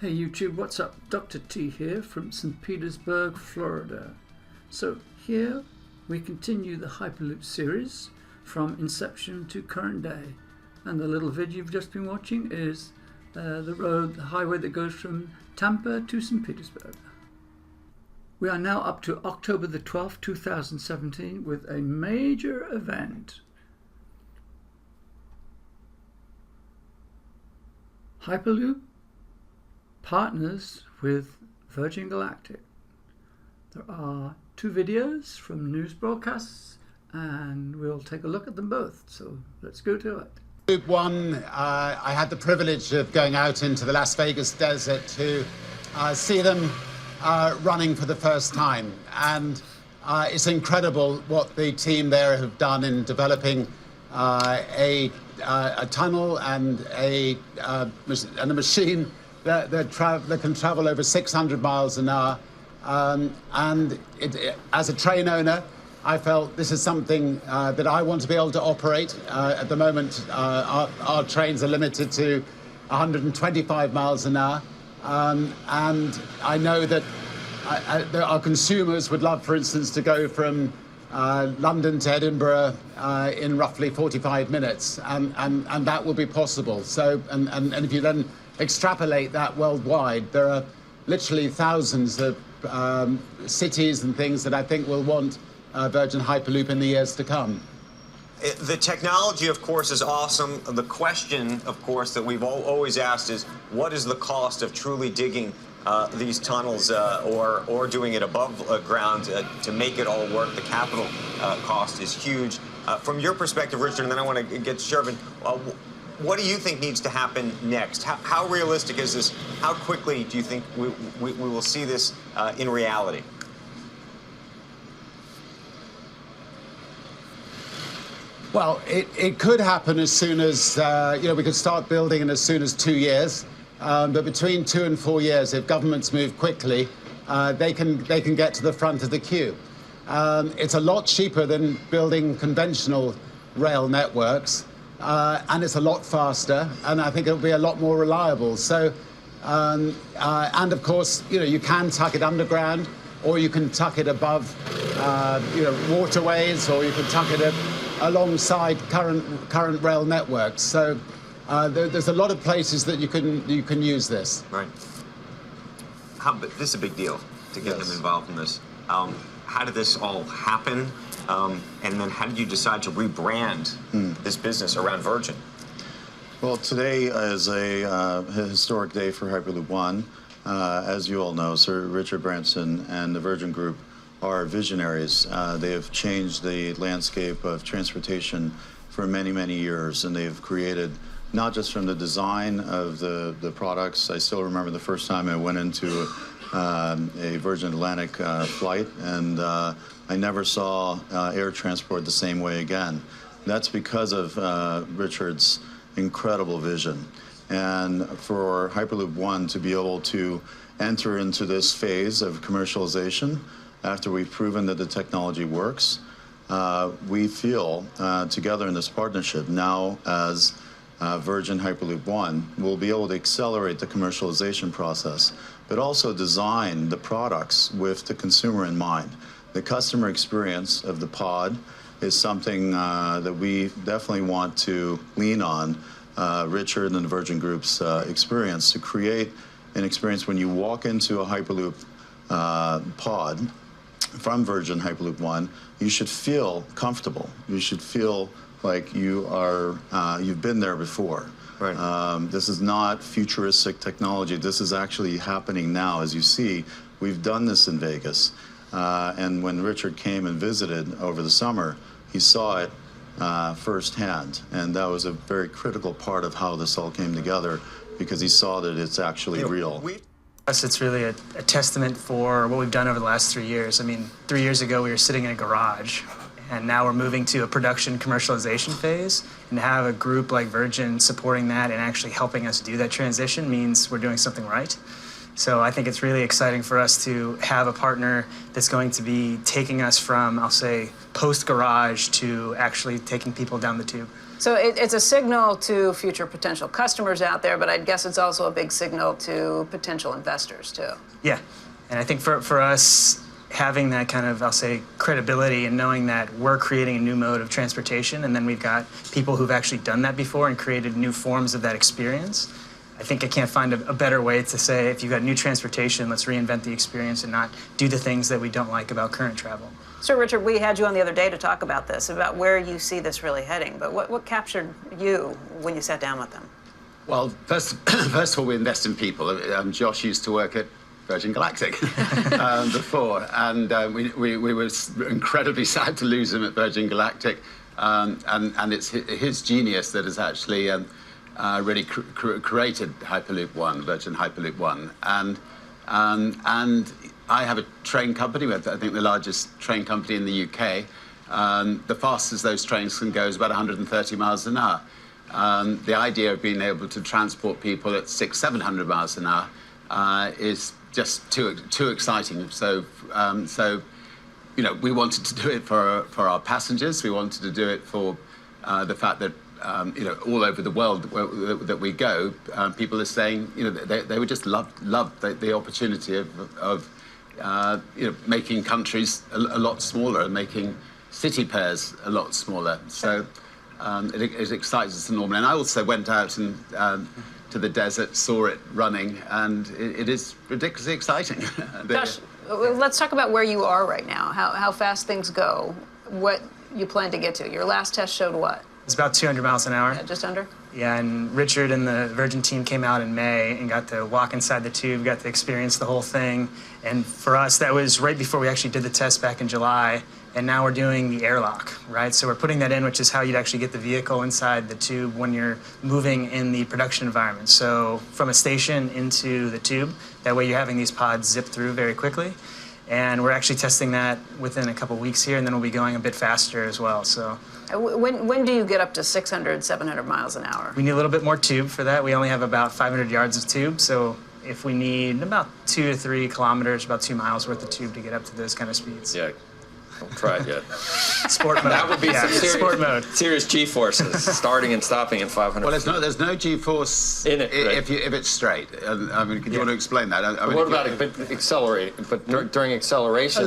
Hey YouTube, what's up? Dr. T here from St. Petersburg, Florida. So here we continue the Hyperloop series from inception to current day. And the little video you've just been watching is the highway that goes from Tampa to St. Petersburg. We are now up to October the 12th, 2017 with a major event. Hyperloop partners with Virgin Galactic. There are two videos from news broadcasts and we'll take a look at them both. So let's go to it. Hyperloop One, I had the privilege of going out into the Las Vegas desert to see them running for the first time. And it's incredible what the team there have done in developing a tunnel and a machine that can travel over 600 miles an hour. As a train owner, I felt this is something that I want to be able to operate. At the moment, our trains are limited to 125 miles an hour. And I know that our consumers would love, for instance, to go from London to Edinburgh in roughly 45 minutes, and that will be possible. So, and if you then extrapolate that worldwide, there are literally thousands of cities and things that I think will want Virgin Hyperloop in the years to come. The technology, of course, is awesome. The question, of course, that we've always asked is, what is the cost of truly digging these tunnels or doing it above ground to make it all work? The capital cost is huge. From your perspective, Richard, and then I want to get Shervin, what do you think needs to happen next? How realistic is this? How quickly do you think we will see this in reality? Well, it could happen as soon as, we could start building in as soon as 2 years. But between 2 and 4 years, if governments move quickly, they can get to the front of the queue. It's a lot cheaper than building conventional rail networks, and it's a lot faster, and I think it'll be a lot more reliable. So, and of course, you can tuck it underground, or you can tuck it above, waterways, or you can tuck it alongside current rail networks. So. There's a lot of places that you can use this. Right. This is a big deal to get them involved in this. How did this all happen? And then how did you decide to rebrand this business around Virgin? Well, today is a historic day for Hyperloop One. As you all know, Sir Richard Branson and the Virgin Group are visionaries. They have changed the landscape of transportation for many, many years, and they've created not just from the design of the products. I still remember the first time I went into a Virgin Atlantic flight, and I never saw air transport the same way again. That's because of Richard's incredible vision. And for Hyperloop One to be able to enter into this phase of commercialization after we've proven that the technology works, we feel together in this partnership now as Virgin Hyperloop One will be able to accelerate the commercialization process, but also design the products with the consumer in mind. The customer experience of the pod is something that we definitely want to lean on Richard and the Virgin Group's experience to create an experience when you walk into a Hyperloop pod from Virgin Hyperloop One, you should feel comfortable. You should feel like you've been there before. Right. This is not futuristic technology. This is actually happening now. As you see, we've done this in Vegas. And when Richard came and visited over the summer, he saw it firsthand. And that was a very critical part of how this all came together, because he saw that it's actually real. It's really a testament for what we've done over the last 3 years. I mean, 3 years ago, we were sitting in a garage. And now we're moving to a production commercialization phase, and to have a group like Virgin supporting that and actually helping us do that transition means we're doing something right. So I think it's really exciting for us to have a partner that's going to be taking us from, I'll say, post-garage to actually taking people down the tube. So it's a signal to future potential customers out there, but I guess it's also a big signal to potential investors too. Yeah, and I think for us, having that kind of, I'll say, credibility and knowing that we're creating a new mode of transportation, and then we've got people who've actually done that before and created new forms of that experience. I think I can't find a better way to say, if you've got new transportation, let's reinvent the experience and not do the things that we don't like about current travel. So Richard, we had you on the other day to talk about this, about where you see this really heading, but what captured you when you sat down with them? Well, first of all, we invest in people. Josh used to work at Virgin Galactic before, and we were incredibly sad to lose him at Virgin Galactic, and it's his genius that has actually really created Hyperloop One, Virgin Hyperloop One, and I have a train company. We're, I think, the largest train company in the UK. The fastest those trains can go is about 130 miles an hour. The idea of being able to transport people at 600-700 miles an hour is just too exciting. So, you know, we wanted to do it for our passengers. We wanted to do it for the fact that you know, all over the world that we go, people are saying, you know, they would just love the opportunity of you know, making countries a lot smaller and making city pairs a lot smaller. So it excites us enormously. And I also went out and to the desert, saw it running, and it is ridiculously exciting. Josh, let's talk about where you are right now, how fast things go, what you plan to get to. Your last test showed what? It's about 200 miles an hour. Yeah, just under? Yeah, and Richard and the Virgin team came out in May and got to walk inside the tube, got to experience the whole thing. And for us, that was right before we actually did the test back in July. And now we're doing the airlock, right? So we're putting that in, which is how you'd actually get the vehicle inside the tube when you're moving in the production environment. So from a station into the tube, that way you're having these pods zip through very quickly. And we're actually testing that within a couple weeks here, and then we'll be going a bit faster as well. So when do you get up to 600, 700 miles an hour? we need a little bit more tube for that. We only have about 500 yards of tube, so if we need about 2 to 3 kilometers, about 2 miles worth of tube to get up to those kind of speeds. Yeah, don't try it yet. Sport mode. That would be some serious, sport mode. serious G-forces, starting and stopping at 500. Well, there's no G-force In it, right. if it's straight. I mean, do you want to explain that? I mean, What about accelerating? But during acceleration,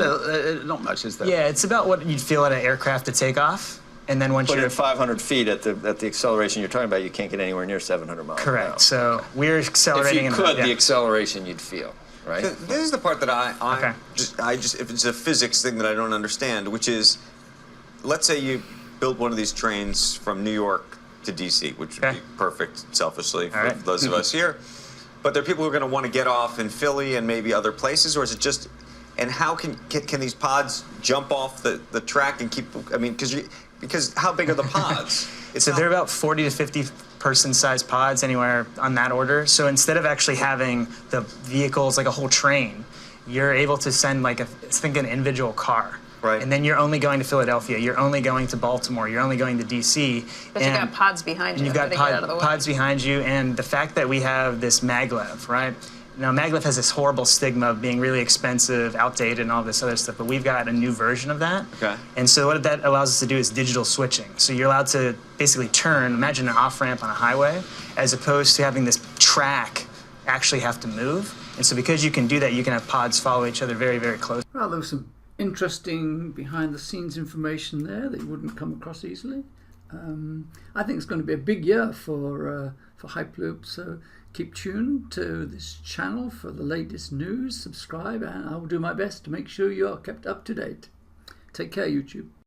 not much, is there? Yeah, it's about what you'd feel at an aircraft to take off, and then once put you're in 500 feet at the acceleration you're talking about, you can't get anywhere near 700 miles an hour. correct. So we're If accelerating. you could, the acceleration you'd feel, right? This is the part that Okay. I just if it's a physics thing that I don't understand, which is, let's say you build one of these trains from New York to DC, which would Okay. be perfect, selfishly, for right. those of us here. But there are people who are going to want to get off in Philly and maybe other places, or is it just? And how can these pods jump off the track and keep? I mean, because how big are the pods? So they're about 40 to 50 person-sized pods, anywhere on that order. So instead of actually having the vehicles like a whole train, you're able to send like think an individual car. Right. And then you're only going to Philadelphia, you're only going to Baltimore, you're only going to DC. But you got pods behind you. You've got How do they get out of the way? pods behind you, and the fact that we have this maglev, right? Now, maglev has this horrible stigma of being really expensive, outdated, and all this other stuff, but we've got a new version of that. Okay. And so what that allows us to do is digital switching. So you're allowed to basically turn, imagine an off-ramp on a highway, as opposed to having this track actually have to move. And so because you can do that, you can have pods follow each other very, very close. Well, there was some interesting behind-the-scenes information there that you wouldn't come across easily. I think it's going to be a big year for Hyperloop, so keep tuned to this channel for the latest news, subscribe, and I will do my best to make sure you are kept up to date. Take care, YouTube.